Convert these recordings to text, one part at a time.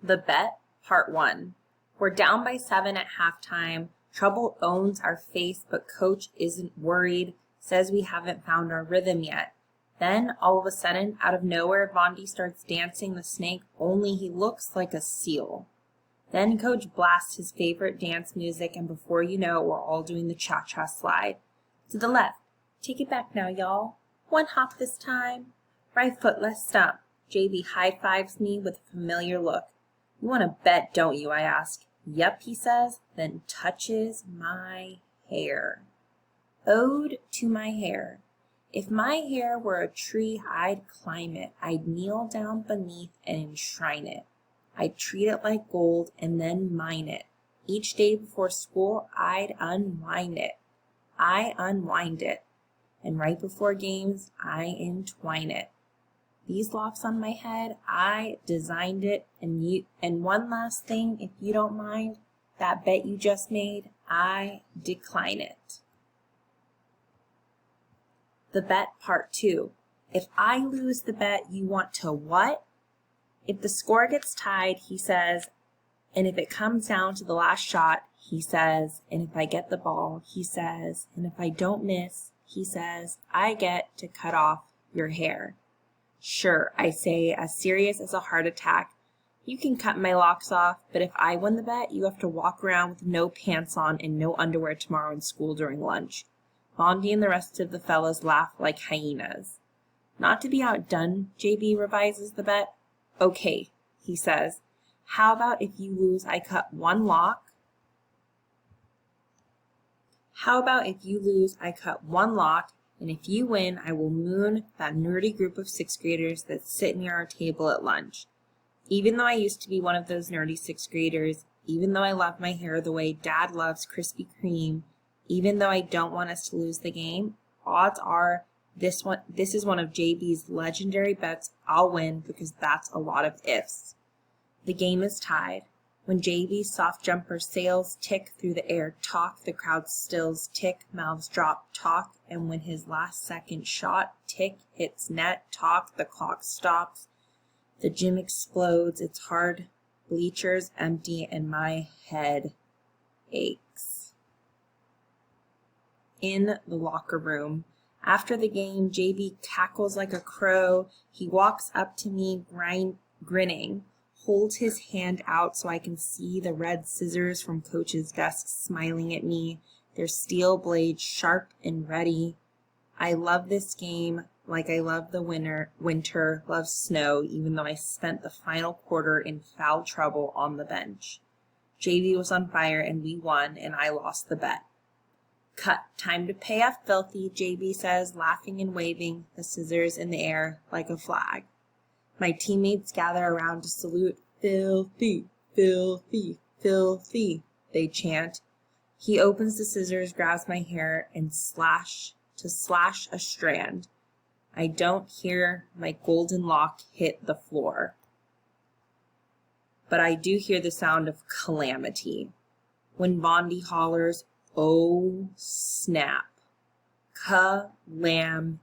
The Bet, Part 1. We're down by 7 at halftime. Trouble owns our face, but Coach isn't worried, says we haven't found our rhythm yet. Then, all of a sudden, out of nowhere, Vondi starts dancing the snake, only he looks like a seal. Then Coach blasts his favorite dance music, and before you know it, we're all doing the cha-cha slide. To the left. Take it back now, y'all. One hop this time. Right foot, let's stomp. JB high-fives me with a familiar look. You want to bet, don't you, I ask. Yep, he says, then touches my hair. Ode to my hair. If my hair were a tree, I'd climb it. I'd kneel down beneath and enshrine it. I'd treat it like gold and then mine it. Each day before school, I'd unwind it. I unwind it. And right before games, I entwine it. These locks on my head, I designed it, and one last thing, if you don't mind, that bet you just made, I decline it. The Bet, Part 2. If I lose the bet, you want to what? If the score gets tied, he says, and if it comes down to the last shot, he says, and if I get the ball, he says, and if I don't miss, he says, I get to cut off your hair. Sure, I say, as serious as a heart attack. You can cut my locks off, but if I win the bet, you have to walk around with no pants on and no underwear tomorrow in school during lunch. Bondi and the rest of the fellas laugh like hyenas. Not to be outdone, JB revises the bet. Okay, he says. How about if you lose, I cut one lock? How about if you lose, I cut one lock, and if you win, I will moon that nerdy group of sixth graders that sit near our table at lunch. Even though I used to be one of those nerdy sixth graders, even though I love my hair the way Dad loves Krispy Kreme, even though I don't want us to lose the game, odds are this is one of JB's legendary bets I'll win because that's a lot of ifs. The game is tied. When JB's soft jumper sails tick through the air, talk, the crowd stills, tick, mouths drop, talk, and when his last second shot, tick, hits net, talk, the clock stops. The gym explodes, it's hard, bleachers empty, and my head aches. In the locker room. After the game, JB cackles like a crow. He walks up to me, grinning, holds his hand out so I can see the red scissors from Coach's desk smiling at me, their steel blades sharp and ready. I love this game like I love the winter, love snow, even though I spent the final quarter in foul trouble on the bench. JB was on fire and we won, and I lost the bet. Cut. Time to pay off filthy, JB says, laughing and waving the scissors in the air like a flag. My teammates gather around to salute. Filthy, filthy, filthy, they chant. He opens the scissors, grabs my hair, and slash a strand. I don't hear my golden lock hit the floor. But I do hear the sound of calamity. When Bondi hollers, oh snap. Calamity.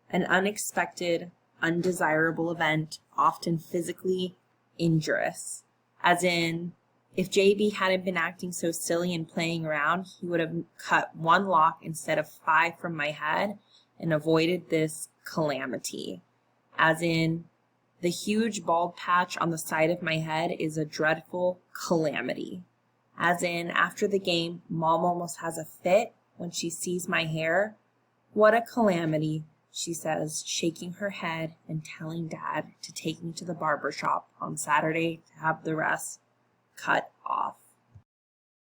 An unexpected, undesirable event, often physically injurious. As in, if JB hadn't been acting so silly and playing around, he would have cut one lock instead of 5 from my head and avoided this calamity. As in, the huge bald patch on the side of my head is a dreadful calamity. As in, after the game, Mom almost has a fit when she sees my hair. What a calamity, she says, shaking her head and telling Dad to take me to the barber shop on Saturday to have the rest cut off.